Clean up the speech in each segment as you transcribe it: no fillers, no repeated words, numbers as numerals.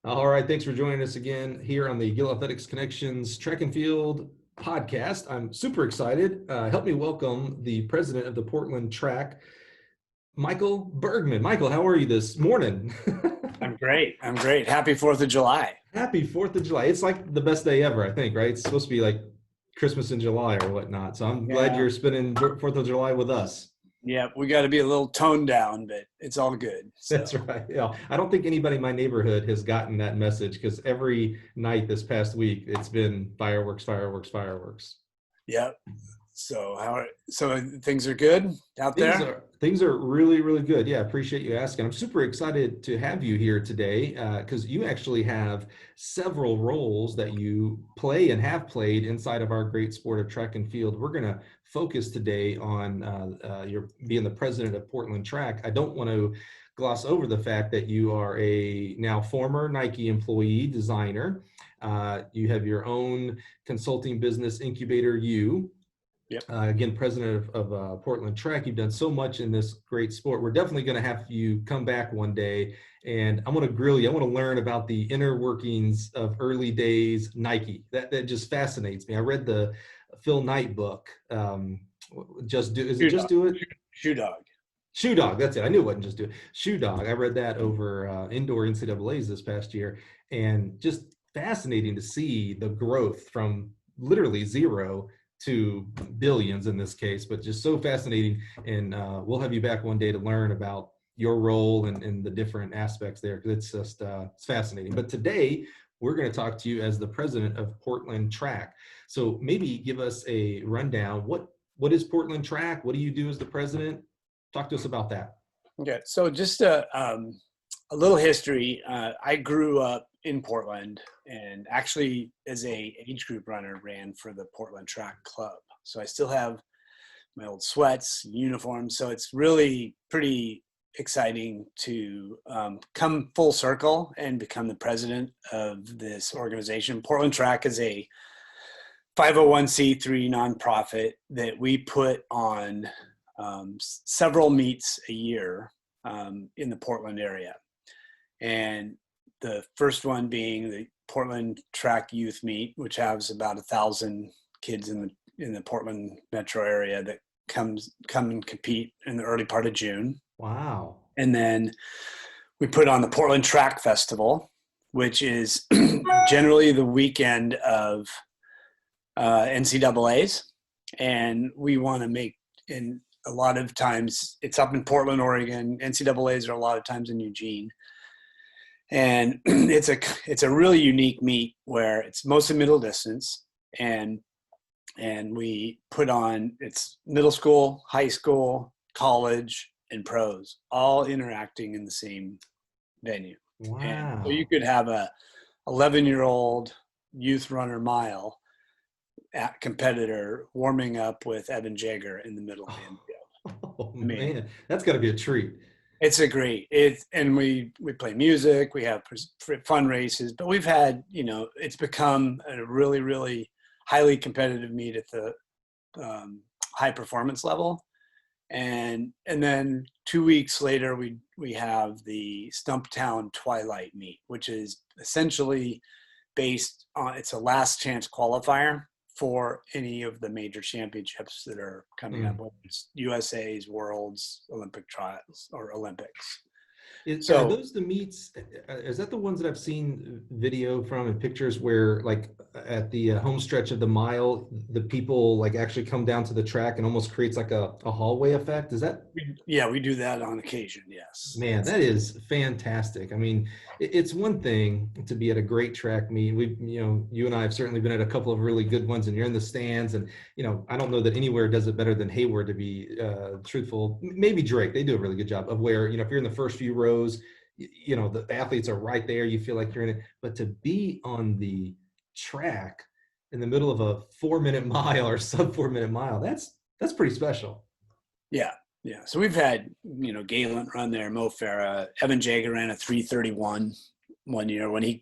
All right, thanks for joining us again here on the Gill Athletics Connections Track and Field podcast. I'm super excited. Help me welcome the president of the Portland Track, Michael Bergmann. Michael, how are you this morning? I'm great. I'm great. Happy 4th of July. Happy 4th of July. It's like the best day ever, I think, right? It's supposed to be like Christmas in July or whatnot. So I'm glad Yeah. you're spending 4th of July with us. Yeah. We got to be a little toned down, but it's all good. That's So, right. Yeah. I don't think anybody in my neighborhood has gotten that message because every night this past week, it's been fireworks, fireworks, fireworks. yeah. So things are good out Things there? are things are really, really good. Yeah, appreciate you asking. I'm super excited to have you here today because you actually have several roles that you play and have played inside of our great sport of track and field. We're going to focus today on your being the president of Portland Track. I don't want to gloss over the fact that you are a now former Nike employee designer. You have your own consulting business, Incubator U. Yep. Again, president of Portland Track. You've done so much in this great sport. We're definitely going to have you come back one day, and I want to grill you. I want to learn about the inner workings of early days Nike. That just fascinates me. I read the Phil Knight book. Just do is it Shoe just dog. do it? Shoe dog. Shoe Dog. That's it. I knew it wasn't just do it. Shoe Dog. I read that over indoor NCAA's this past year, and just fascinating to see the growth from literally zero to billions in this case, but just so fascinating. And we'll have you back one day to learn about your role and the different aspects there because it's just it's fascinating. But today we're going to talk to you as the president of Portland Track. So maybe give us a rundown. What is Portland Track? What do you do as the president? Talk to us about that. Okay. So just a little history. I grew up in Portland and actually as a age group runner ran for the Portland Track Club. So I still have my old sweats, uniforms. So it's really pretty exciting to come full circle and become the president of this organization. Portland Track is a 501c3 nonprofit that we put on several meets a year in the Portland area. And the first one being the Portland Track Youth Meet, which has about 1,000 kids in the Portland metro area that come and compete in the early part of June. Wow. And then we put on the Portland Track Festival, which is generally the weekend of NCAA's. And we want to make, in a lot of times, it's up in Portland, Oregon. NCAA's are a lot of times in Eugene. And it's a really unique meet where it's mostly middle distance. And we put on, it's middle school, high school, college, and pros all interacting in the same venue. And so you Wow. could have a 11-year-old youth runner mile competitor warming up with Evan Jager in the middle of the infield. Oh I mean, man, that's got to be a treat. it's a great and we play music, we have fun races, but we've had, it's become a really, really highly competitive meet at the high performance level. And then 2 weeks later, we have the Stumptown Twilight Meet, which is essentially based on, it's a last chance qualifier for any of the major championships that are coming up, whether it's USA's, Worlds, Olympic trials, or Olympics. Are So those the meets? Is that the ones that I've seen video from and pictures where, like, at the home stretch of the mile, the people like actually come down to the track and almost creates like a hallway effect? Is that yeah, we do that on occasion. Yes, Man, that is fantastic. I mean, it's one thing to be at a great track meet. You and I have certainly been at a couple of really good ones, and you're in the stands. And I don't know that anywhere does it better than Hayward, to be truthful. Maybe Drake, they do a really good job of where if you're in the first few rows, the athletes are right there. You feel like you're in it. But to be on the track in the middle of a 4-minute mile or sub 4-minute mile, that's pretty special. yeah, yeah. So we've had Galen run there, Mo Farah, Evan Jager ran a 3:31 one year when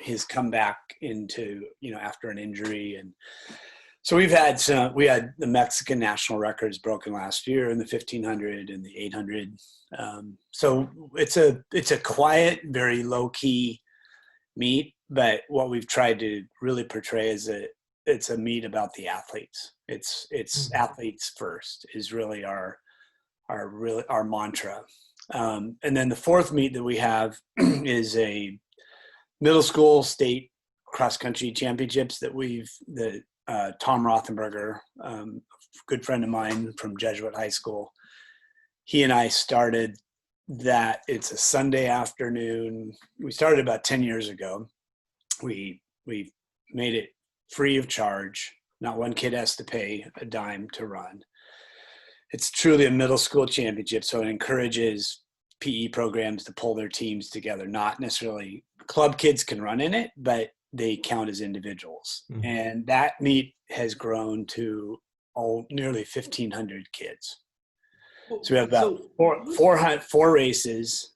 his comeback into after an injury. And so we had the Mexican national records broken last year in the 1500 and the 800. So it's a quiet, very low key meet, but what we've tried to really portray is that it's a meet about the athletes. It's athletes first is really our mantra. And then the fourth meet that we have is a middle school state cross country championships that Tom Rothenberger, good friend of mine from Jesuit High School, he and I started that. It's a Sunday afternoon. We started about 10 years ago. We made it free of charge. Not one kid has to pay a dime to run. It's truly a middle school championship, so it encourages PE programs to pull their teams together. Not necessarily club kids can run in it, but they count as individuals. Mm-hmm. And that meet has grown to nearly 1,500 kids. So we have about 400 races.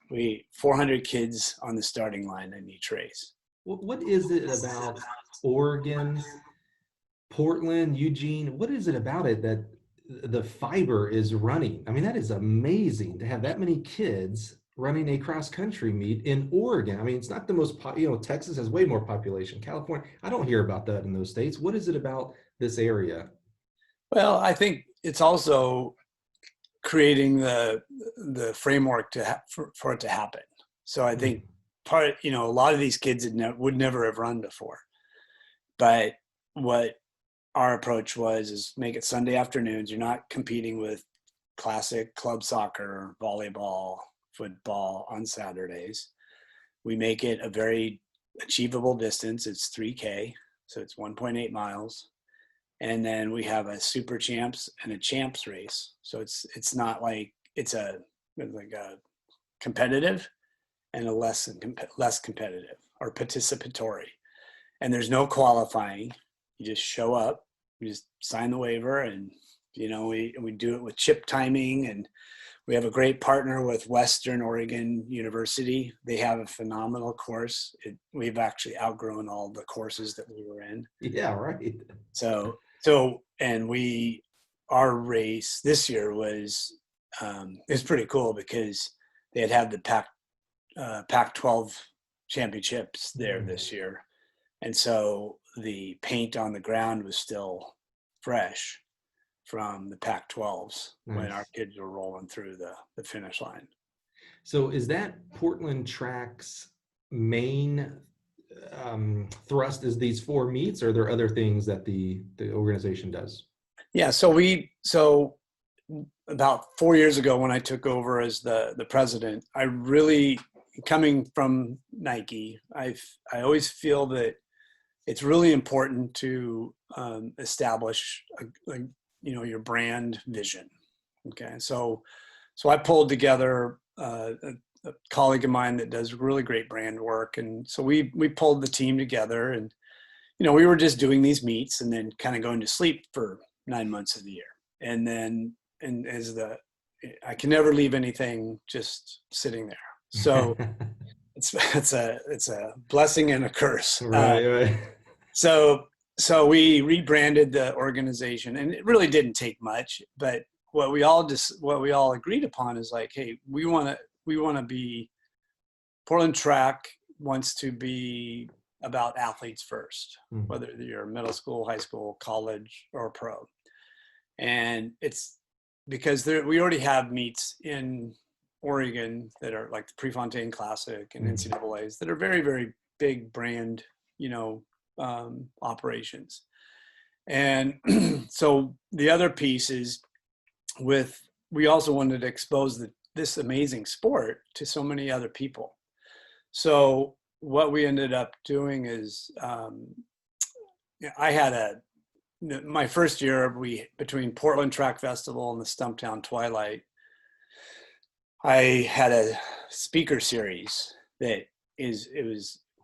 400 kids on the starting line in each race. What is it about Oregon, Portland, Eugene? What is it about it that the fiber is running? I mean, that is amazing to have that many kids running a cross-country meet in Oregon. I mean, it's not the most, Texas has way more population. California, I don't hear about that in those states. What is it about this area? Well, I think it's also creating the framework for it to happen. So I think a lot of these kids would never have run before. But what our approach is make it Sunday afternoons. You're not competing with classic club soccer, volleyball, football on Saturdays. We make it a very achievable distance. It's 3K, so it's 1.8 miles. And then we have a super champs and a champs race. So it's not like it's like a competitive and a less competitive or participatory. And there's no qualifying. You just show up, you just sign the waiver, and we do it with chip timing. And we have a great partner with Western Oregon University. They have a phenomenal course. We've actually outgrown all the courses that we were in. Yeah, right. So our race this year was pretty cool because they had the Pac-12 championships there this year. And so the paint on the ground was still fresh from the Pac-12s when our kids were rolling through the finish line. So is that Portland Track's main thrust is these 4 meets, or are there other things that the organization does? Yeah, so about 4 years ago when I took over as the president, I really, coming from Nike, I always feel that it's really important to establish your brand vision. Okay, so I pulled together a colleague of mine that does really great brand work, and so we pulled the team together, and we were just doing these meets and then kind of going to sleep for 9 months of the year, and then I can never leave anything just sitting there. So it's a blessing and a curse. Right. So we rebranded the organization, and it really didn't take much. But what we all agreed upon is like, hey, we want to be, Portland Track wants to be about athletes first, whether you're middle school, high school, college, or pro. And it's because we already have meets in Oregon that are like the Prefontaine Classic and NCAA's that are very, very big brand, operations. And so the other piece is we also wanted to expose this amazing sport to so many other people. So what we ended up doing is I had my first year between Portland Track Festival and the Stumptown Twilight, I had a speaker series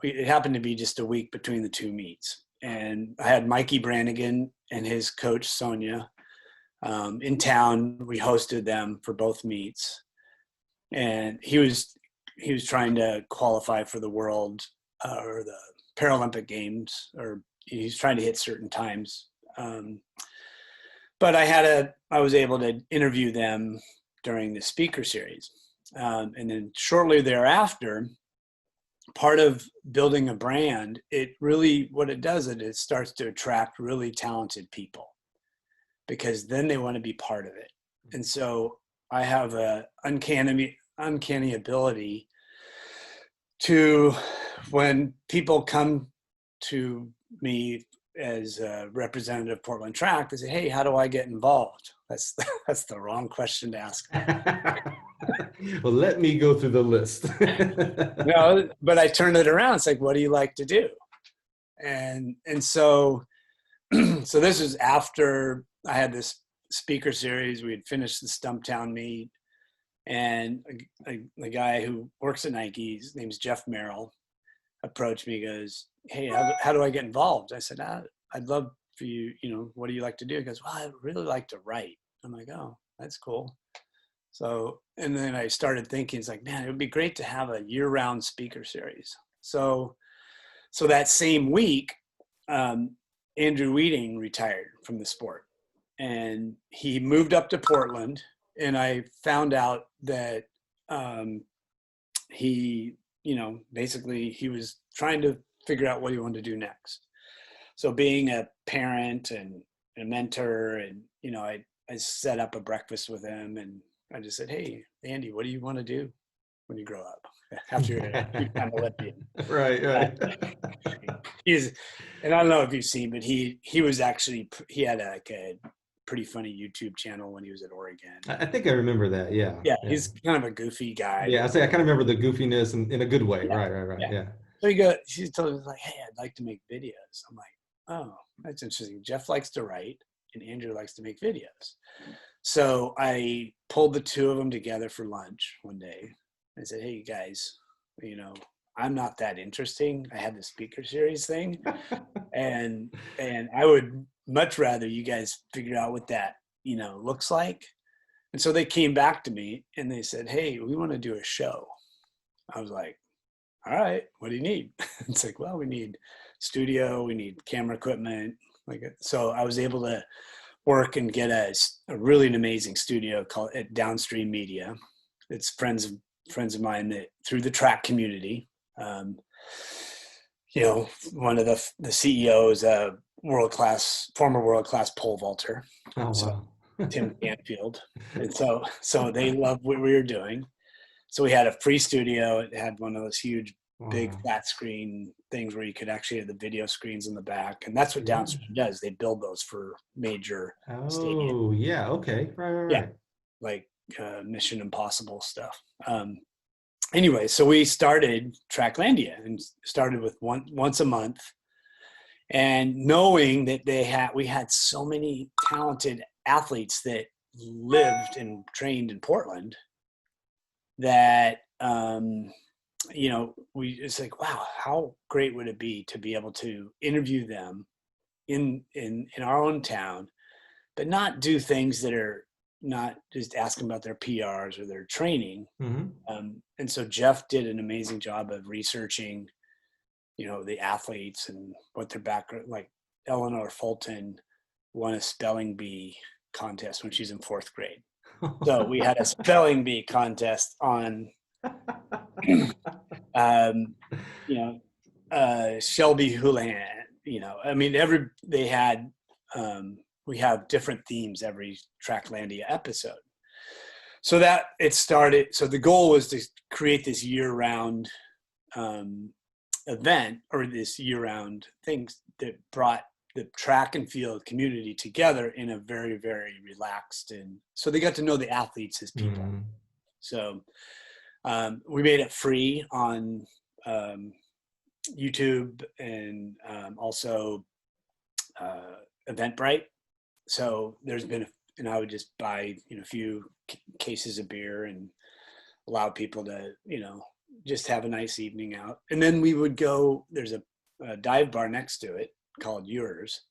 it happened to be just a week between the 2 meets. And I had Mikey Brannigan and his coach, Sonia, in town. We hosted them for both meets. And he was trying to qualify for the world or the Paralympic Games, or he's trying to hit certain times. But I was able to interview them during the speaker series. And then shortly thereafter, part of building a brand, it really, what it does, it starts to attract really talented people, because then they want to be part of it. And so I have a uncanny ability to, when people come to me as a representative of Portland Track, they say, "Hey, how do I get involved?" That's the wrong question to ask. Well, let me go through the list. No, but I turn it around. It's like, what do you like to do? And so so this is after I had this speaker series. We had finished the Stumptown meet, and the guy who works at Nike, his name's Jeff Merrill, approached me. He goes, "Hey, how do I get involved?" I said, "I'd love for you, what do you like to do?" He goes, "Well, I really like to write." I'm like, "Oh, that's cool." So, and then I started thinking, it's like, man, it would be great to have a year-round speaker series. So that same week, Andrew Weeding retired from the sport, and he moved up to Portland. And I found out that he, basically he was trying to figure out what he wanted to do next. So being a parent and a mentor, and, I set up a breakfast with him, and I just said, "Hey, Andy, what do you want to do when you grow up after you're a two-time Olympian?" Right. And I don't know if you've seen, but he had like a pretty funny YouTube channel when he was at Oregon. I think I remember that. Yeah. Yeah, he's kind of a goofy guy. Yeah, I kind of remember the goofiness in a good way. Yeah, Right. yeah. Yeah. So she told me, like, "Hey, I'd like to make videos." I'm like, "Oh, that's interesting." Jeff likes to write, and Andrew likes to make videos. So I pulled the two of them together for lunch one day. I said, "Hey, you guys, I'm not that interesting. I had the speaker series thing, and I would much rather you guys figure out what that looks like." And so they came back to me and they said, "Hey, we want to do a show." I was like, "All right, what do you need?" It's like, "Well, we need studio, we need camera equipment." So I was able to work and get a really amazing studio called at Downstream Media. It's friends of mine that through the track community. One of the CEOs, a former world class pole vaulter. Oh, So wow. Tim Canfield. And so they loved what we were doing. So we had a free studio. It had one of those huge, big Wow. flat screen things where you could actually have the video screens in the back. And that's what Yeah. Downstream does. They build those for major stadiums. Oh, yeah. Okay. Yeah, Right. like Mission Impossible stuff. Anyway, so we started Tracklandia and started with once a month. And knowing that we had so many talented athletes that lived and trained in Portland, that it's like, wow, how great would it be to be able to interview them in our own town, but not do things that are not just asking about their PRs or their training. And so Jeff did an amazing job of researching the athletes and what their background. Like Eleanor Fulton won a spelling bee contest when she's in 4th grade. So we had a spelling bee contest on, Shelby Houlihan. They had. We have different themes every Tracklandia episode. So that it started. So the goal was to create this year-round event, or this year-round things that brought the track and field community together in a very, very relaxed, and so they got to know the athletes as people. So we made it free on YouTube, and also Eventbrite. So there's been, and I would just buy a few cases of beer and allow people to just have a nice evening out. And then we would go, there's a dive bar next to it called Yours.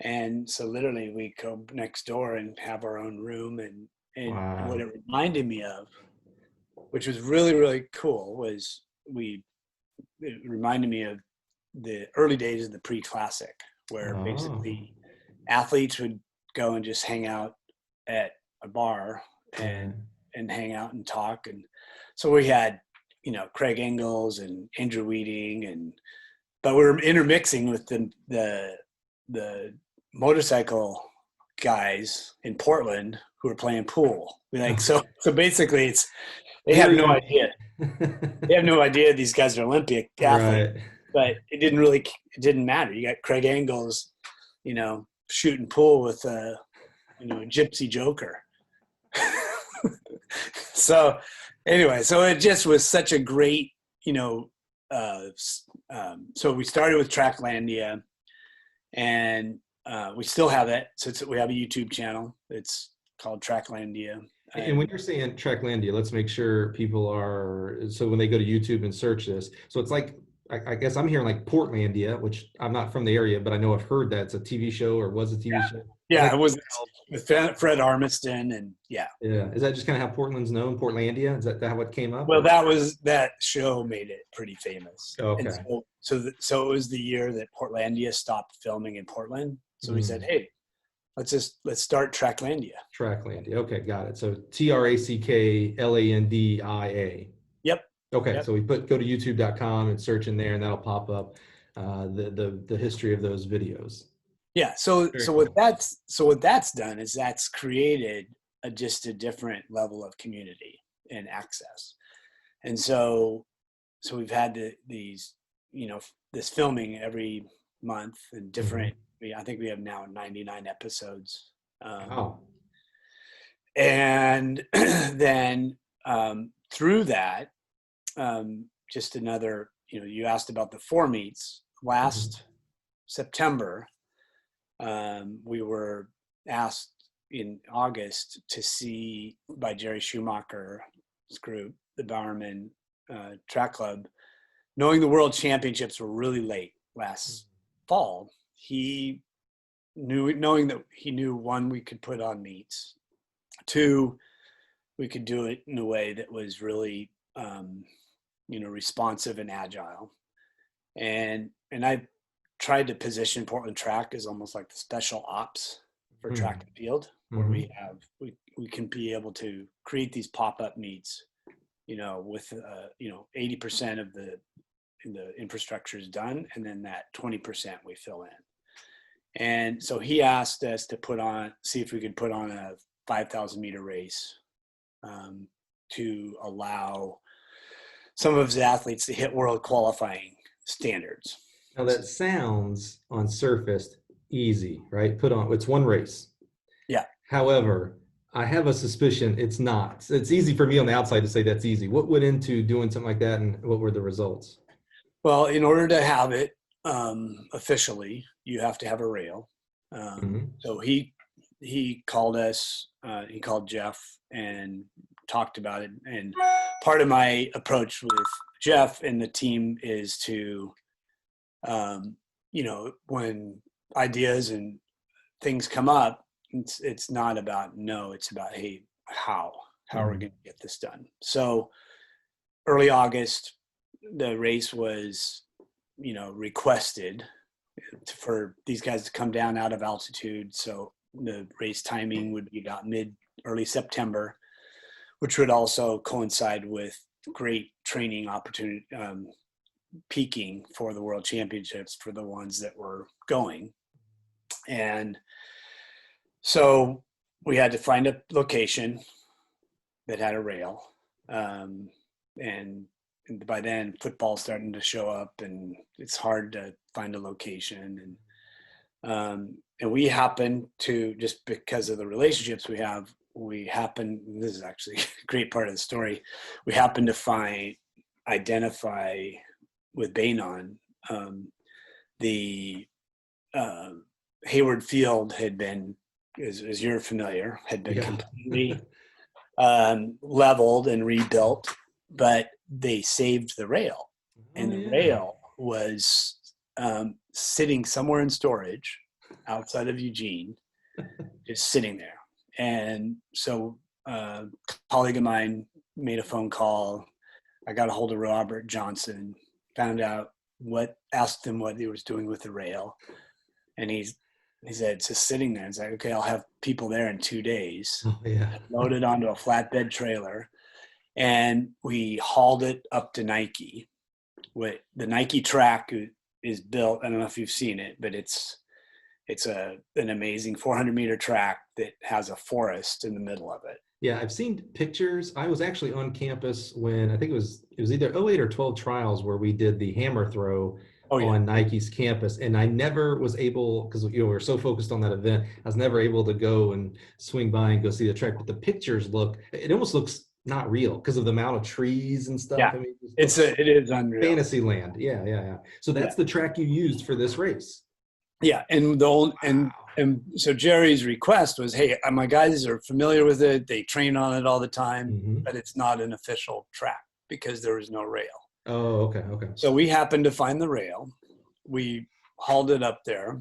And so literally we go next door and have our own room. And Wow. what it reminded me of, which was really, really cool, was it reminded me of the early days of the pre-classic, where basically athletes would go and just hang out at a bar and hang out and talk. And so we had Craig Engels and Andrew Weeding, but we were intermixing with the motorcycle guys in Portland who were playing pool. So basically they have no idea. They have no idea these guys are Olympic athletes, Right. but it didn't matter. You got Craig Engels, shooting pool with a gypsy joker. So anyway, so it just was such a great, so we started with Tracklandia, and we still have it. So we have a YouTube channel. It's called Tracklandia. And when you're saying Tracklandia, let's make sure people are, so when they go to YouTube and search this, so it's like, I guess I'm hearing like Portlandia, which I'm not from the area, but I know I've heard that it's a TV show or was a TV show. Yeah, it was with Fred Armiston, and yeah. Yeah. Is that just kind of how Portland's known, Portlandia? Is that how it came up? Well, that show made it pretty famous. Okay. And so it was the year that Portlandia stopped filming in Portland. So we said, hey, let's start Tracklandia. Tracklandia. Okay, got it. So Tracklandia. Yep. Okay, Yep. so we go to youtube.com and search in there, and that'll pop up the history of those videos. Yeah. So Cool. what that's done is that's created just a different level of community and access. And so we've had these, this filming every month and different. I think we have now 99 episodes. Wow. And then through that, just another, you asked about the 4 meets. Last September, we were asked in August to see by Jerry Schumacher's group, the Bowerman Track Club, knowing the World Championships were really late last fall. Knowing that he knew, 1, we could put on meets, 2, we could do it in a way that was really, responsive and agile. And I tried to position Portland Track as almost like the special ops for track and field, where we can be able to create these pop-up meets, with 80% of the infrastructure is done, and then that 20% we fill in. And so he asked us to see if we could put on a 5,000 meter race to allow some of his athletes to hit world qualifying standards. Now that sounds on surface easy, right? It's one race. Yeah. However, I have a suspicion it's not. It's easy for me on the outside to say that's easy. What went into doing something like that, and what were the results? Well, in order to have it officially, you have to have a rail. So he called us, he called Jeff and talked about it. And part of my approach with Jeff and the team is to, when ideas and things come up, it's not about no, it's about, hey, how are we going to get this done? So early August, the race was, requested for these guys to come down out of altitude. So the race timing would be about early September, which would also coincide with great training opportunity, peaking for the World Championships for the ones that were going. And so we had to find a location that had a rail. And by then football's starting to show up, and it's hard to find a location. And we happen to, just because of the relationships we have, this is actually a great part of the story, we happen to identify with Bainon, the Hayward Field had been, as you're familiar, had been completely leveled and rebuilt, but they saved the rail. And the rail was sitting somewhere in storage outside of Eugene, just sitting there. And so a colleague of mine made a phone call. I got a hold of Robert Johnson, asked him what he was doing with the rail. And he said, it's just sitting there. It's like, okay, I'll have people there in 2 days. Oh, yeah. Loaded onto a flatbed trailer. and we hauled it up to Nike. What the Nike track is built. I don't know if you've seen it, but it's an amazing 400-meter track that has a forest in the middle of it. Yeah, I've seen pictures. I was actually on campus when I think it was either 08 or 12 trials where we did the hammer throw Oh yeah, on Nike's campus, and I never was able, because we were so focused on that event, I was never able to go and swing by and go see the track. But the pictures it almost looks not real because of the amount of trees and stuff. yeah. I mean, It is unreal. fantasy land. Yeah, yeah, yeah. So that's the track you used for this race. Yeah, and and so Jerry's request was, hey, my guys are familiar with it. They train on it all the time, but it's not an official track because there was no rail. Oh, okay, okay. So we happened to find the rail. We hauled it up there,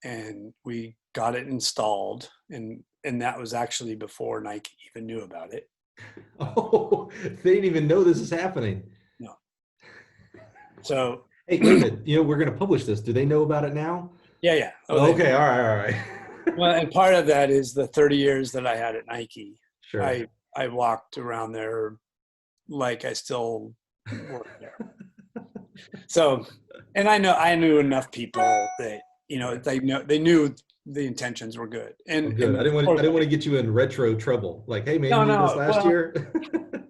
and we got it installed, and that was actually before Nike even knew about it. Oh, they didn't even know this is happening. No. So hey, wait a minute. We're going to publish this. Do they know about it now? Yeah, yeah. Oh, okay, all right. Well, and part of that is the 30 years that I had at Nike. Sure. I walked around there like I still work there. So, and I knew enough people that they knew the intentions were good. And, good. And I didn't want to get you in retro trouble. Like, hey man, you did this last year.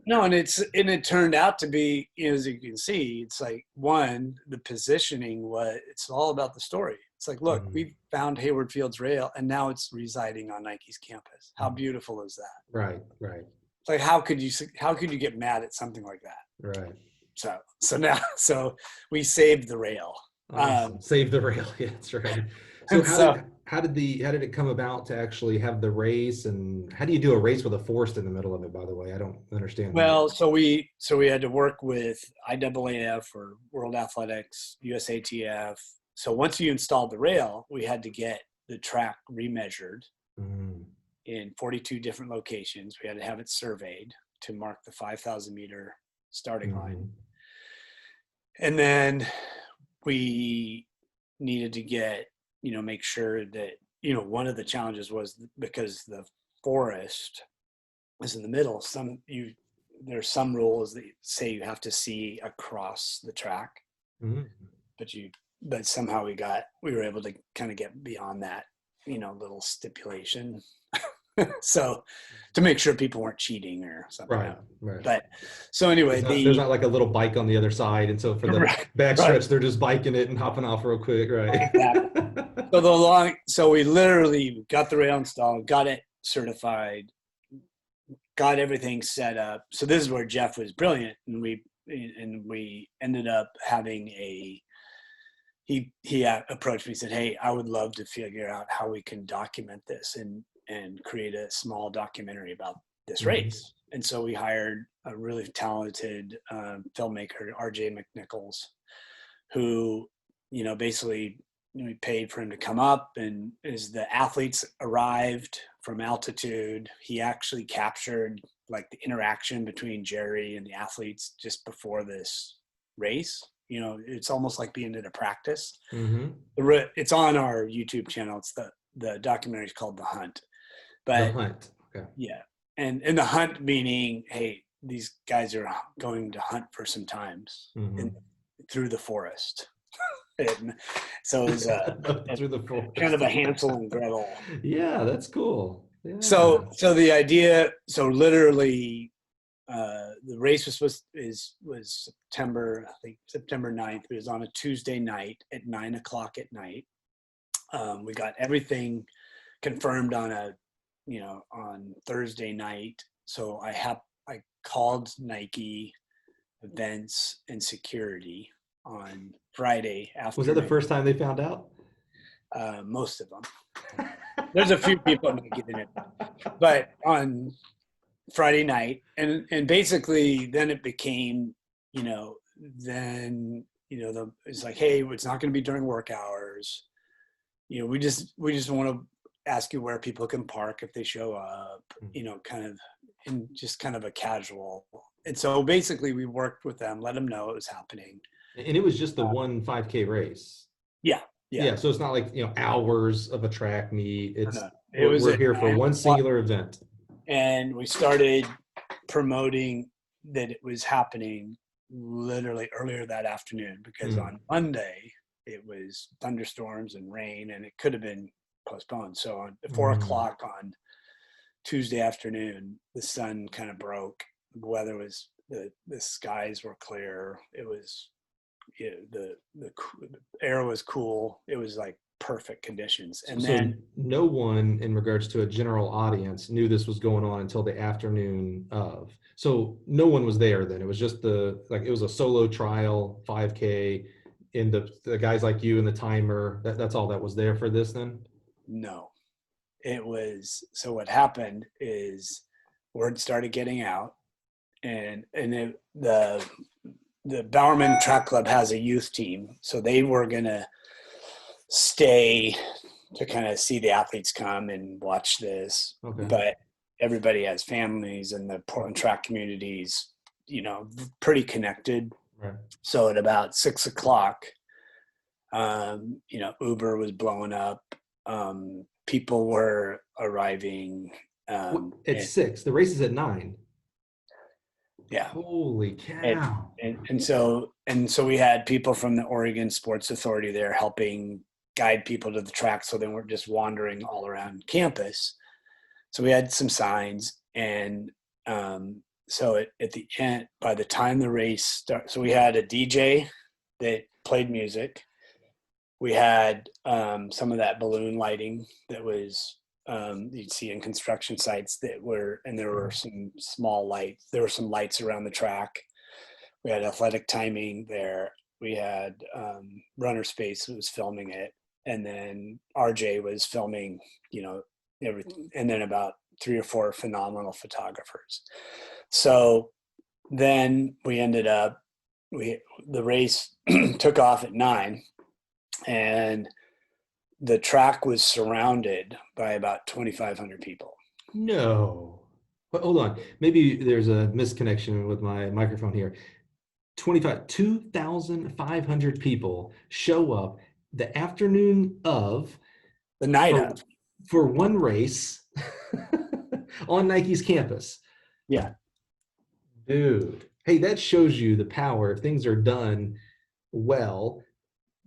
No, and it turned out to be, as you can see, it's like the positioning it's all about the story. It's like, look, we found Hayward Field's rail, and now it's residing on Nike's campus. How beautiful is that? Right, right. It's like, how could you get mad at something like that? Right. So we saved the rail. Awesome. Save the rail. Yeah, that's right. So how did it come about to actually have the race, and how do you do a race with a forest in the middle of it, by the way? I don't understand. Well, so we had to work with IAAF or World Athletics, USATF. So once you installed the rail, we had to get the track remeasured in 42 different locations. We had to have it surveyed to mark the 5,000 meter starting line. And then we needed to get, make sure that, one of the challenges was because the forest is in the middle, there's some rules that say you have to see across the track, but somehow we were able to kind of get beyond that, little stipulation. So to make sure people weren't cheating or something. Right. But so anyway, there's not like a little bike on the other side. And so for the backstretch, they're just biking it and hopping off real quick. Right. Exactly. So we literally got the rail installed, got it certified, got everything set up. So this is where Jeff was brilliant. And we ended up having he approached me and said, hey, I would love to figure out how we can document this and create a small documentary about this race. And so we hired a really talented filmmaker, RJ McNichols, who, basically we paid for him to come up, and as the athletes arrived from altitude, he actually captured like the interaction between Jerry and the athletes just before this race. It's almost like being at a practice. It's on our YouTube channel. It's the documentary is called The Hunt. But The Hunt. Okay. Yeah. And the hunt meaning, hey, these guys are going to hunt for some times through the forest. And so it was through the forest. Kind of a Hansel and Gretel. Yeah, that's cool. Yeah. So the idea, literally the race was September 9th. It was on a Tuesday night at 9:00 at night. We got everything confirmed on on Thursday night. So I called Nike events and security on Friday afternoon. Was that the first time they found out? Most of them. There's a few people not getting it, but on Friday night, and basically then it became, it's like, hey, it's not going to be during work hours. We just want to ask you where people can park if they show up, kind of in just kind of a casual. And so basically we worked with them, let them know it was happening. And it was just the one 5K race. Yeah. So it's not like, hours of a track meet. We're here for one singular event. And we started promoting that it was happening literally earlier that afternoon, because on Monday it was thunderstorms and rain, and it could have been postponed. So on 4 o'clock on Tuesday afternoon, the sun kind of broke. The weather was, the skies were clear. It was, the air was cool. It was like perfect conditions. And So then no one in regards to a general audience knew this was going on until the afternoon of. So no one was there then. It was just it was a solo trial 5K, and the guys like you and the timer. That's all that was there for this then? no, it was, so what happened is word started getting out, and the Bowerman Track Club has a youth team, so they were gonna stay to kind of see the athletes come and watch this. Okay. But everybody has families, and the Portland track communities, pretty connected. Right. So at about 6 o'clock, Uber was blowing up. People were arriving. At 6. The race is at 9. Yeah. Holy cow. And so we had people from the Oregon Sports Authority there helping guide people to the track, so they weren't just wandering all around campus. So we had some signs, and so at the end, by the time the race started, so we had a DJ that played music. We had some of that balloon lighting that was you'd see in construction sites and there were some small lights. There were some lights around the track. We had athletic timing there. We had Runner Space was filming it, and then RJ was filming, everything, and then about 3 or 4 phenomenal photographers. So then we ended up, the race took off at 9, and the track was surrounded by about 2,500 people. No. But hold on. Maybe there's a misconnection with my microphone here. 2,500 people show up the afternoon of, the night of, for one race on Nike's campus. Yeah. Dude. Hey, that shows you the power. If things are done well,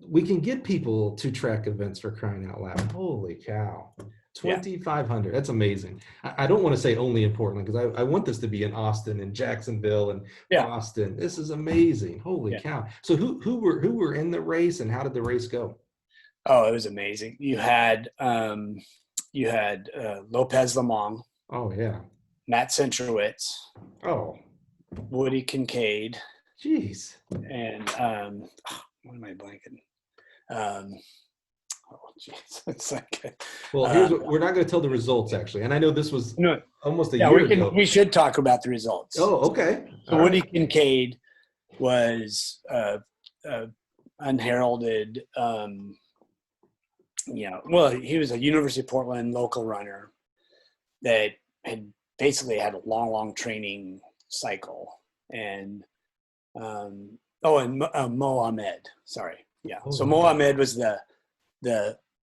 we can get people to track events, for crying out loud. Holy cow. 2,500. That's amazing. I don't want to say only in Portland, because I want this to be in Austin and Jacksonville and Boston. This is amazing. Holy cow. So who were in the race, and how did the race go? Oh, it was amazing. You had Lopez Lamong. Oh yeah. Matt Centrowitz. Oh. Woody Kincaid. Jeez. And what am I blanking? It's like, well, here's what, we're not going to tell the results, actually, and I know this was almost a year ago. We should talk about the results. Oh, okay. So Woody Kincaid was unheralded. Well, he was a University of Portland local runner that had basically had a long training cycle, and Mo Ahmed. Sorry. Yeah. Oh, so Mo Ahmed was the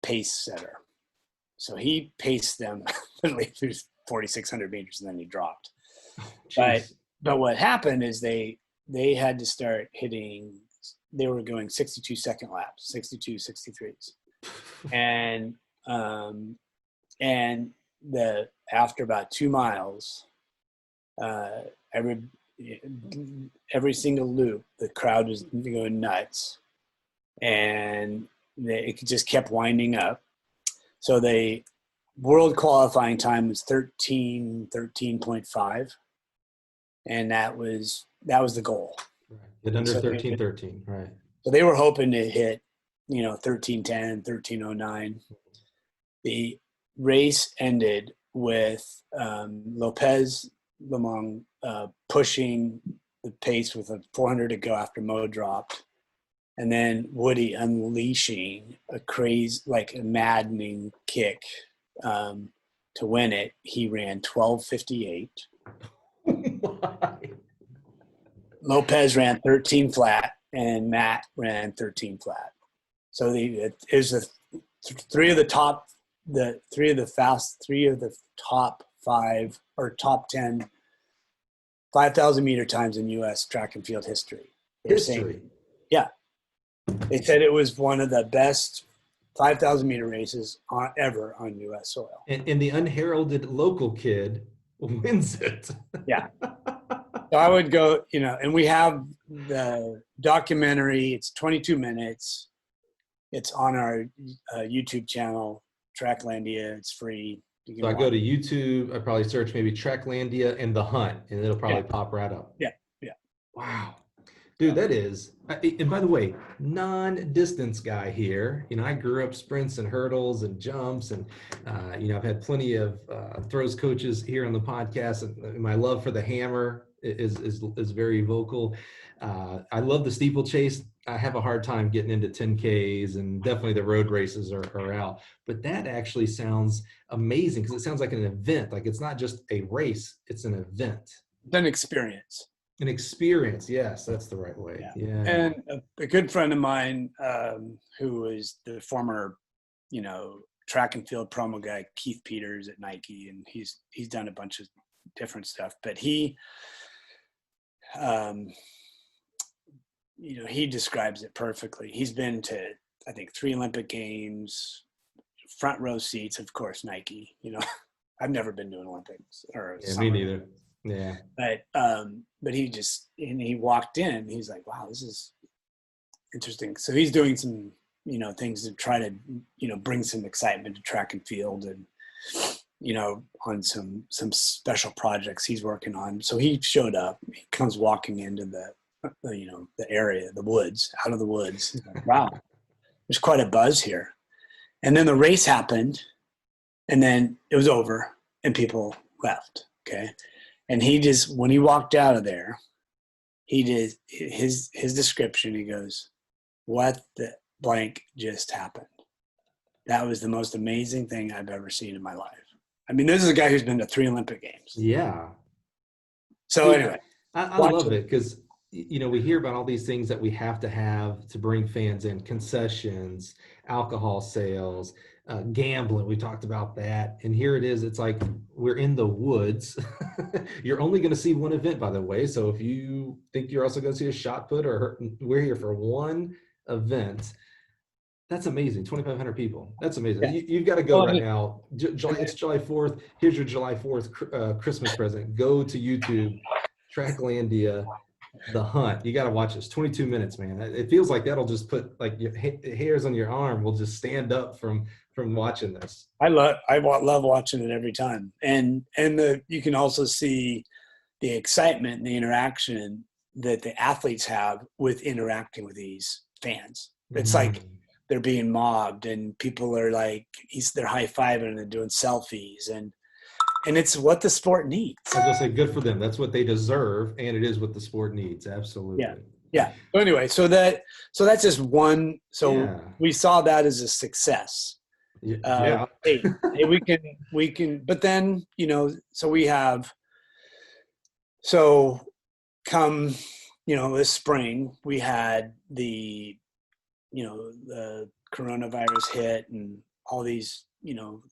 pace setter. So he paced them literally through 4,600 meters, and then he dropped. But what happened is they had to start hitting. They were going 62-second laps, 62, 63s, and after about 2 miles, every single loop, the crowd was going nuts, and it just kept winding up. So the world qualifying time was 13.5, and that was the goal. Right. Get under 13:13, right? So they were hoping to hit, 13:10, 13:09. The race ended with Lopez Lamong pushing the pace with a 400 to go after Mo dropped, and then Woody unleashing a maddening kick to win it. He ran 12:58. Lopez ran 13 flat, and Matt ran 13 flat. So it was three of the top 5 or top 10 5,000 meter times in U.S. track and field history. They're saying, History. yeah, they said it was one of the best 5,000 meter races ever on U.S. soil. And the unheralded local kid wins it. Yeah. So I would go, and we have the documentary. It's 22 minutes. It's on our YouTube channel, Tracklandia. It's free. So I go to YouTube, I probably search maybe Tracklandia and The Hunt, and it'll probably pop right up. Yeah. Wow. Dude, that is, and by the way, non-distance guy here. I grew up sprints and hurdles and jumps, and I've had plenty of throws coaches here on the podcast. And my love for the hammer is very vocal. I love the steeplechase. I have a hard time getting into 10Ks, and definitely the road races are out. But that actually sounds amazing because it sounds like an event. Like it's not just a race; it's an event. It's an experience. An experience, yes, that's the right way. Yeah. And a good friend of mine, who is the former, track and field promo guy, Keith Peters at Nike, and he's done a bunch of different stuff. But he describes it perfectly. He's been to, I think, 3 Olympic Games, front row seats, of course, Nike. I've never been to an Olympics or me neither. Yeah. But he walked in, he's like, wow, this is interesting. So he's doing some, things to try to, bring some excitement to track and field and, on some special projects he's working on. So he showed up, he comes walking into the area, the woods, out of the woods. Like, wow, there's quite a buzz here. And then the race happened, and then it was over and people left. Okay. And when he walked out of there, he did his description. He goes, what the blank just happened? That was the most amazing thing I've ever seen in my life. I mean, this is a guy who's been to 3 Olympic Games. Yeah. So anyway. I love it because, we hear about all these things that we have to bring fans in: concessions, alcohol sales, gambling. We talked about that. And here it is. It's like we're in the woods. You're only going to see one event, by the way. So if you think you're also going to see a shot put, we're here for one event. That's amazing. 2,500 people. That's amazing. Yeah. You've got to go right now. It's July 4th. Here's your July 4th Christmas present. Go to YouTube, Tracklandia The Hunt. You got to watch this. 22 minutes, man. It feels like that'll just put like your hairs on your arm will just stand up from watching this. I love watching it every time. And you can also see the excitement and the interaction that the athletes have with interacting with these fans. It's like they're being mobbed and people are like, they're high-fiving and they're doing selfies and it's what the sport needs. I was gonna say, good for them. That's what they deserve, and it is what the sport needs. Absolutely. Yeah. So anyway, so that's just one. So we saw that as a success. Hey, we can. But then come this spring we had the coronavirus hit and all these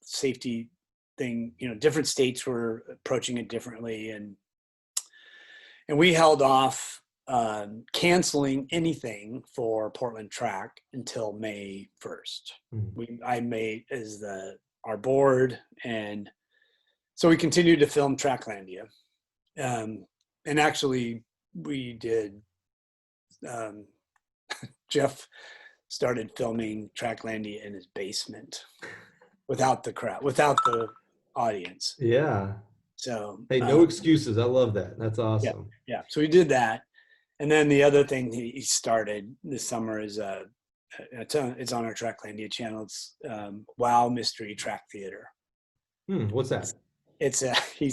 safety thing, different states were approaching it differently, and we held off canceling anything for Portland Track until May 1st. I made as our board, and so we continued to film Tracklandia, and actually we did. Jeff started filming Tracklandia in his basement without the crowd, without the audience. Yeah. So hey, no excuses. I love that. That's awesome. Yeah. So we did that, and then the other thing he started this summer is it's on our Tracklandia channel. It's Wow Mystery Track Theater. What's that? It's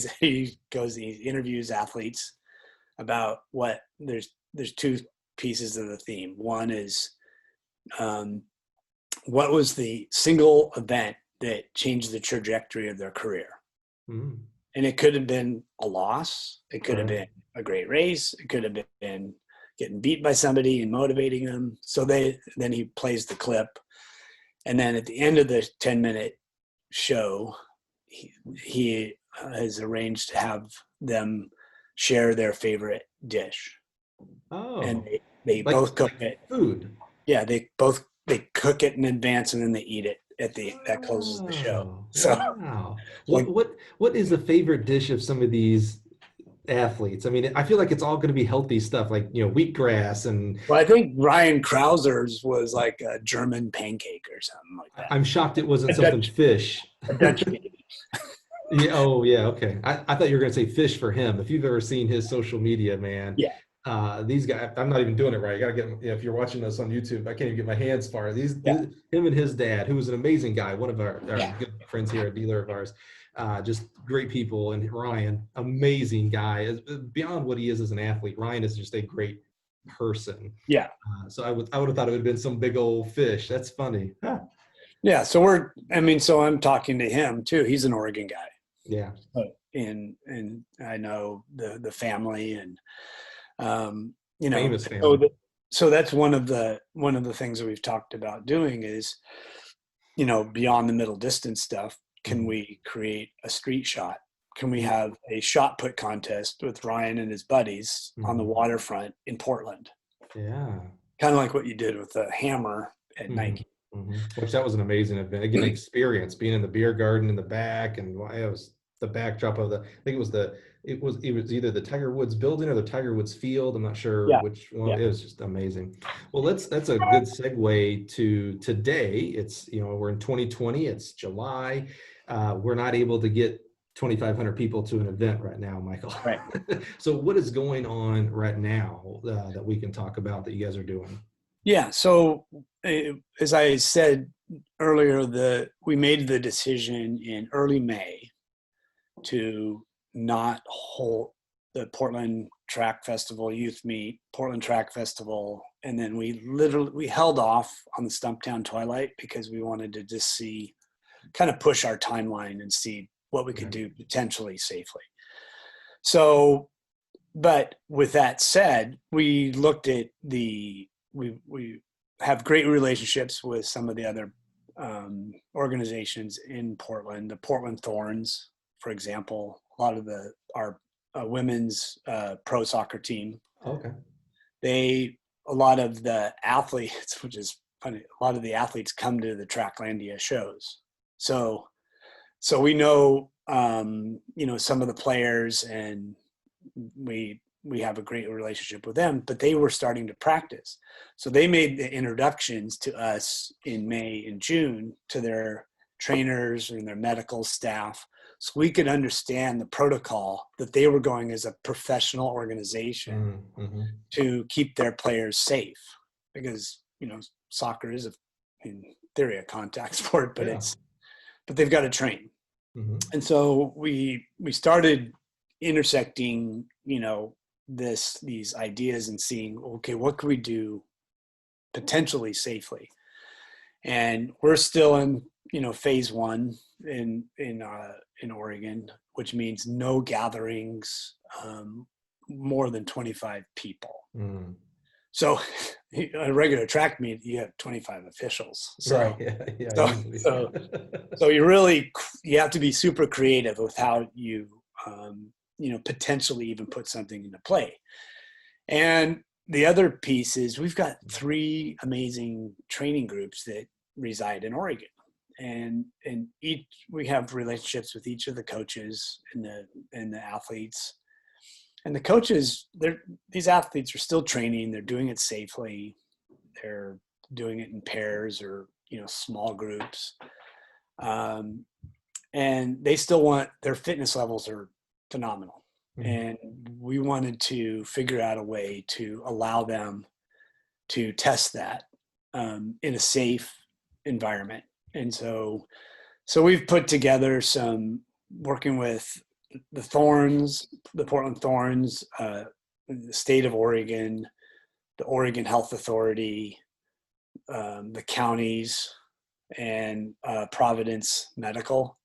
he interviews athletes about what there's 2 pieces of the theme. One is what was the single event that changed the trajectory of their career. And it could have been a loss. It could have been a great race. It could have been getting beat by somebody and motivating them. So then he plays the clip. And then at the end of the 10-minute show, he has arranged to have them share their favorite dish, and Oh, they both cook like it. food. Yeah, they cook it in advance and then they eat it at the that closes the show. Oh, So wow. like, What is a favorite dish of some of these athletes? I mean, I feel like it's all going to be healthy stuff, like wheatgrass, and well, I think Ryan Krauser's was like a German pancake or something like that. I'm shocked it wasn't A something Dutch, fish. a Dutch baby. Yeah. Oh, yeah. Okay. I thought you were going to say fish for him. If you've ever seen his social media, man, Yeah, these guys, I'm not even doing it right. You got to get, if you're watching us on YouTube, I can't even get my hands far. yeah, Him and his dad, who was an amazing guy, one of our yeah, good friends here, a dealer of ours, just great people. And Ryan, amazing guy. Beyond what he is as an athlete, Ryan is just a great person. yeah, So I would have thought it would have been some big old fish. That's funny. Huh. yeah. So I'm talking to him too. He's an Oregon guy. Yeah. And I know the family, and you know, Famous family. so that's one of the things that we've talked about doing is, beyond the middle distance stuff, can Mhm. we create a street shot? Can we have a shot put contest with Ryan and his buddies on the Mhm. waterfront in Portland? Yeah. Kind of like what you did with the hammer at Mhm, Nike. mhm. Which that was an amazing event. Again, experience being in the beer garden in the back, and it was the backdrop of the. I think it was either the Tiger Woods building or the Tiger Woods field. I'm not sure Yeah, which one. yeah, It was just amazing. Well, that's a good segue to today. It's we're in 2020. It's July. We're not able to get 2,500 people to an event right now, Michael. right. So what is going on right now that we can talk about that you guys are doing? Yeah. So as I said earlier, we made the decision in early May to not hold the Portland Track Festival youth meet, Portland Track Festival, and then we held off on the Stumptown Twilight because we wanted to just kind of push our timeline and see what we could Right. do potentially safely. So, but with that said, we looked at we have great relationships with some of the other organizations in Portland, the Portland Thorns, for example. A lot of our women's pro soccer team, Okay. a lot of the athletes, which is funny, a lot of the athletes come to the Tracklandia shows. So we know, some of the players, and we have a great relationship with them, but they were starting to practice. So they made the introductions to us in May and June to their trainers and their medical staff, so we could understand the protocol that they were going as a professional organization Mm-hmm. to keep their players safe. Because, soccer is in theory a contact sport, but Yeah. they've got to train. Mm-hmm. And so we started intersecting, these ideas and seeing, okay, what can we do potentially safely? And we're still in, phase one in Oregon, which means no gatherings, more than 25 people. Mm. So a regular track meet, you have 25 officials. Right. So Yeah. Yeah. so Easily. so so you have to be super creative with how you potentially even put something into play. And the other piece is we've got 3 amazing training groups that reside in Oregon, and we have relationships with each of the coaches and the athletes. And the coaches, these athletes are still training. They're doing it safely. They're doing it in pairs or small groups, and they still want, their fitness levels are phenomenal. Mhm. And we wanted to figure out a way to allow them to test that in a safe environment. And so we've put together working with the Thorns, the Portland Thorns, the state of Oregon, the Oregon Health Authority, the counties, and Providence Medical,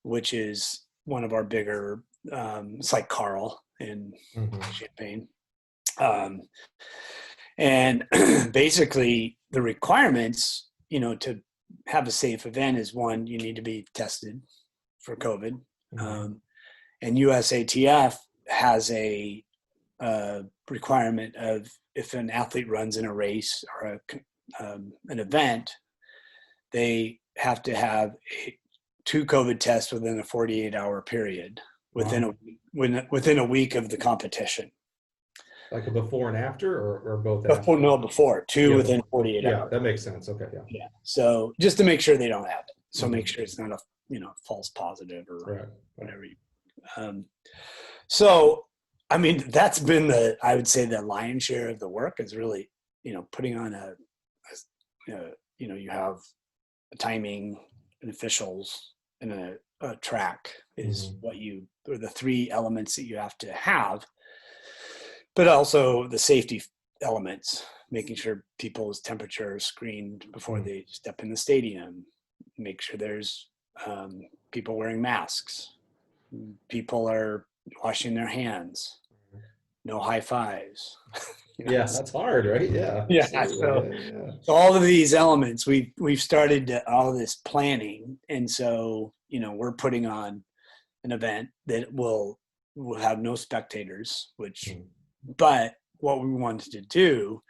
which is one of our bigger, it's like Carl in Mhm. Champaign. Um, and basically the requirements, to have a safe event is, one, you need to be tested for COVID. Mhm. Um, and USATF has a requirement of if an athlete runs in a race or an event, they have to have 2 COVID tests within a 48-hour period Wow. within a week of the competition. Like a before and after, or both after? Before two Yeah, within before. 48 Yeah, hours. that makes sense. Okay, yeah. Yeah. So just to make sure they don't have it. So make Mhm. sure it's not a false positive or Right. Right. whatever. Um, so I mean that's been I would say the lion's share of the work is really putting on you have a timing and officials and a track is Mhm. or the 3 elements that you have to have, but also the safety elements, making sure people's temperature is screened before Mhm. they step in the stadium, make sure there's people wearing masks, people are washing their hands, no high fives. Yeah, that's hard, right? Yeah, Yeah. absolutely. So, Yeah, yeah. so all of these elements, we've started all of this planning, and so we're putting on an event that will have no spectators, which, Mhm. but what we wanted to do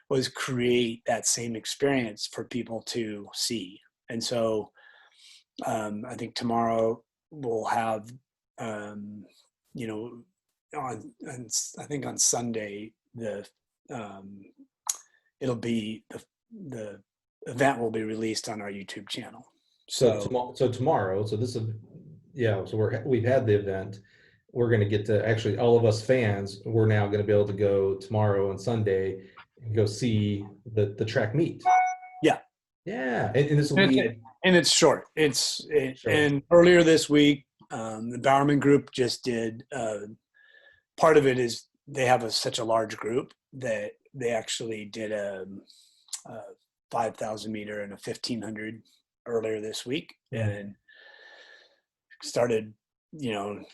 was create that same experience for people to see. And so I think tomorrow we'll have, you know, on I think on Sunday um, it'll be the event will be released on our YouTube channel. So So tomorrow, so this is, yeah, so we've had the event. We're going to get to, actually, all of us fans, we're now going to be able to go tomorrow and Sunday and go see the track meet. yeah, Yeah, and this will and be it's short. short. And earlier this week, the Bowerman Group just did. Part of it is they have such a large group that they actually did a 5,000 meter and a 1,500 earlier this week, Mm. and started, you know,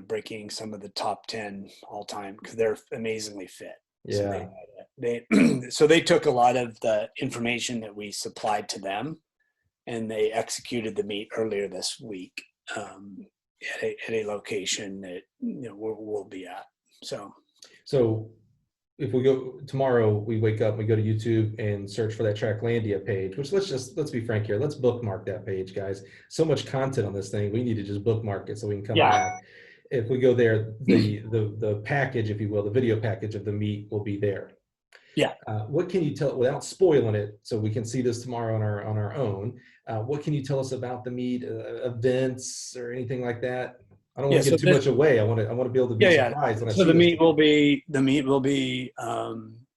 breaking some of the top 10 all time because they're amazingly fit. So Yeah. they so they took a lot of the information that we supplied to them, and they executed the meet earlier this week at a location that we'll be at. So if we go tomorrow, we wake up, we go to YouTube and search for that Tracklandia page, which let's be frank here. Let's bookmark that page, guys. So much content on this thing. We need to just bookmark it so we can come Yeah, back. If we go there, the package, if you will, the video package of the meet will be there. yeah. What can you tell without spoiling it, so we can see this tomorrow on our own? What can you tell us about the meet, events, or anything like that? I don't Yeah. want to So give too much away. I want to be able to be yeah, yeah. surprised when I So see this the meet will be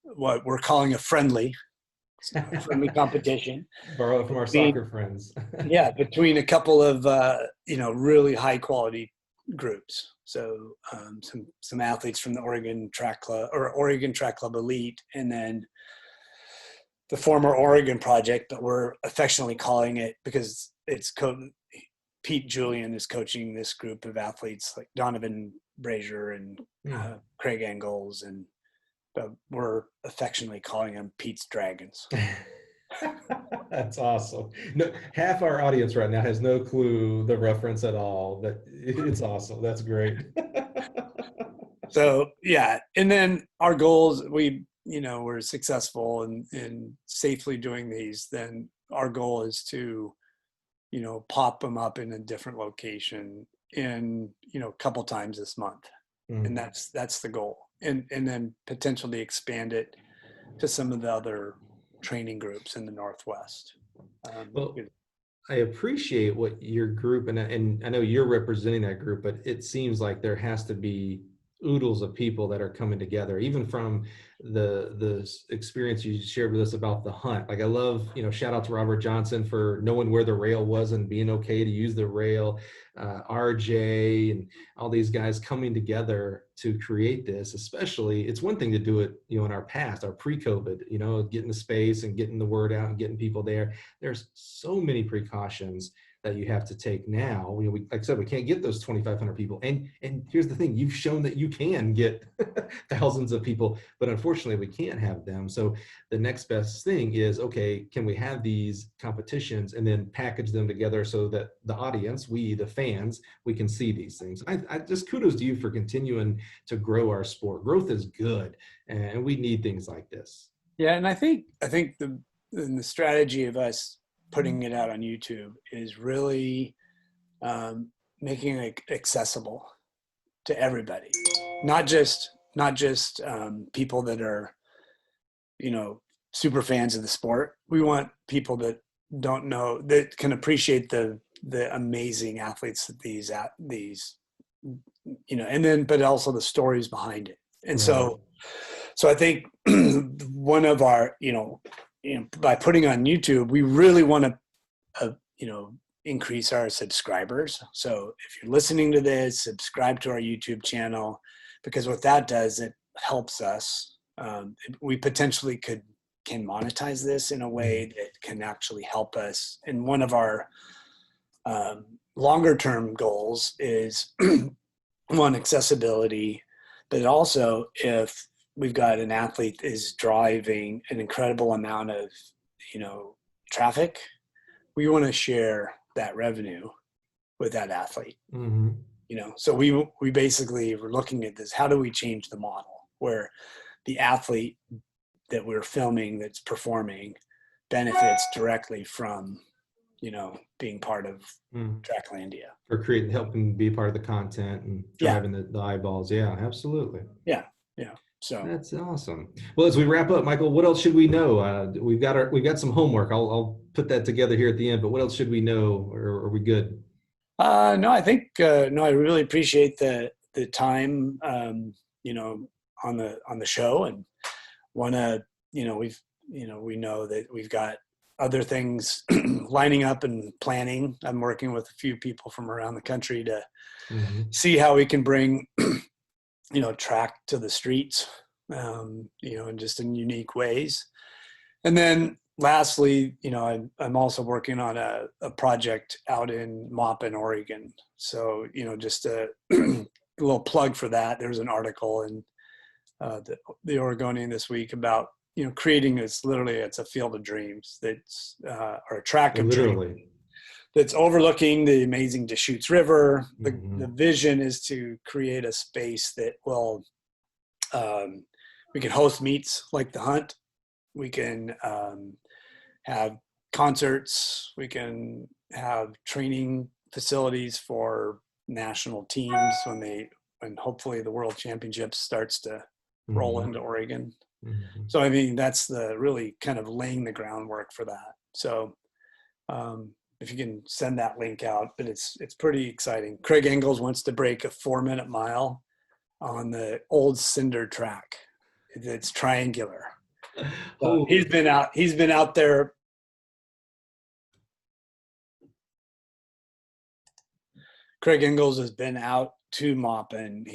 what we're calling a friendly competition Borrow it from our between soccer friends. between a couple of really high quality groups. So some athletes from the Oregon Track Club or Oregon Track Club Elite, and then the former Oregon Project, but we're affectionately calling it because Pete Julian is coaching this group of athletes like Donovan Brazier and Hmm. Craig Engels, and we're affectionately calling them Pete's Dragons. That's awesome. No, half our audience right now has no clue the reference at all, but it's awesome. That's great. So yeah, and then our goals, we're successful in safely doing these. Then our goal is to pop them up in a different location in a couple times this month, and Mm. that's the goal, and then potentially expand it to some of the other training groups in the Northwest. Well, I appreciate what your group, and I know you're representing that group, but it seems like there has to be oodles of people that are coming together, even from the experience you shared with us about the hunt. Like, I love, shout out to Robert Johnson for knowing where the rail was and being okay to use the rail. RJ and all these guys coming together to create this. Especially, it's one thing to do it, in our past, our pre-COVID, getting the space and getting the word out and getting people there. There's so many precautions that you have to take now. Like I said, we can't get those 2,500 people. And here's the thing, you've shown that you can get thousands of people, but unfortunately we can't have them. So the next best thing is, okay, can we have these competitions and then package them together so that the audience, we, the fans, we can see these things. I just kudos to you for continuing to grow our sport. Growth is good, and we need things like this. Yeah, and I think the strategy of us putting it out on YouTube is really making it accessible to everybody, not just people that are, you know, super fans of the sport. We want people that don't know, that can appreciate the amazing athletes that these you know, and then but also the stories behind it. And Right. so I think one of our, by putting on YouTube, we really want to increase our subscribers. So if you're listening to this, subscribe to our YouTube channel, because what that does, it helps us. We potentially can monetize this in a way that can actually help us. And one of our longer term goals is one, accessibility, but also if we've got an athlete is driving an incredible amount of, traffic, we want to share that revenue with that athlete. Mm-hmm. So we basically were looking at this. How do we change the model where the athlete that we're filming that's performing benefits directly from, being part of Tracklandia. For helping be part of the content and driving the eyeballs. Yeah, absolutely. Yeah. So that's awesome. Well, as we wrap up, Michael, what else should we know? We've got some homework. I'll put that together here at the end. But what else should we know? Or are we good? No, I think no. I really appreciate the time. On the show, and want to. We know that we've got other things lining up and planning. I'm working with a few people from around the country to see how we can bring track to the streets, and just in unique ways. And then lastly, I'm also working on a project out in Maupin, Oregon. So, just a little plug for that. There's an article in the Oregonian this week about, creating it's a field of dreams that's, or a track of dreams that's overlooking the amazing Deschutes River. The vision is to create a space that will, we can host meets like the Hunt. We can have concerts. We can have training facilities for national teams when hopefully the World Championships starts to roll into Oregon. So, I mean, that's really kind of laying the groundwork for that. So, if you can send that link out, but it's pretty exciting. Craig Engels wants to break a 4-minute mile on the old cinder track. It's triangular. So he's been out there. Craig Engels has been out to Maupin.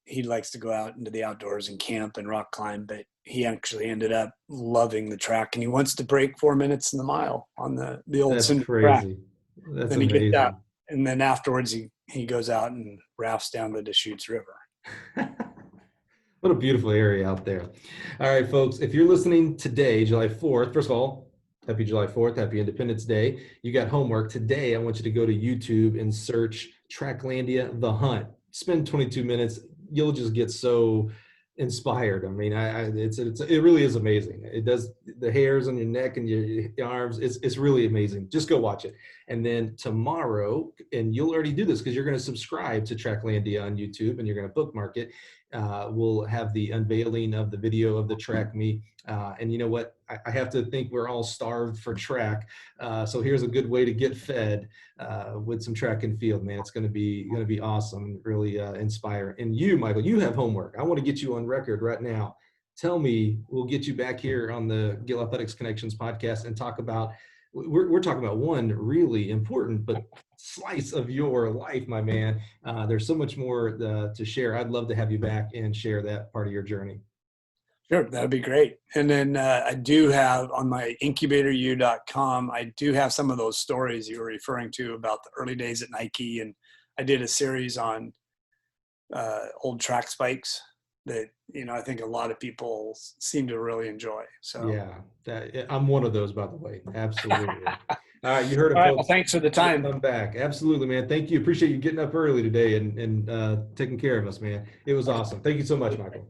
He likes to go out into the outdoors and camp and rock climb, but he actually ended up loving the track, and he wants to break 4 minutes in the mile on the old cinder track. That's then amazing. He gets out, and then afterwards he goes out and rafts down the Deschutes River. What a beautiful area out there. All right, folks, if you're listening today, July 4th, first of all, happy July 4th, happy Independence Day. You got homework. Today, I want you to go to YouTube and search Tracklandia The Hunt. Spend 22 minutes. You'll just get so inspired. I mean, it really is amazing. It does the hairs on your neck and your arms. It's really amazing. Just go watch it. And then tomorrow, and you'll already do this because you're going to subscribe to Tracklandia on YouTube and you're going to bookmark it. We'll have the unveiling of the video of the track meet. And you know what? I have to think we're all starved for track. So here's a good way to get fed with some track and field, man. It's going to be awesome and really inspire. And you, Michael, you have homework. I want to get you on record right now. Tell me, we'll get you back here on the Gill Athletics Connections podcast and talk about, we're talking about one really important but slice of your life, my man. There's so much more to share. I'd love to have you back and share that part of your journey. Sure, that'd be great. And then I do have on my incubatoru.com, I do have some of those stories you were referring to about the early days at Nike. And I did a series on old track spikes that, I think a lot of people seem to really enjoy. So, Yeah, I'm one of those, by the way. Absolutely. All right, you heard all it, right. Well, folks. thanks for the We'll time. come back. Absolutely, man. Thank you. Appreciate you getting up early today and taking care of us, man. It was awesome. Thank you so much, Michael.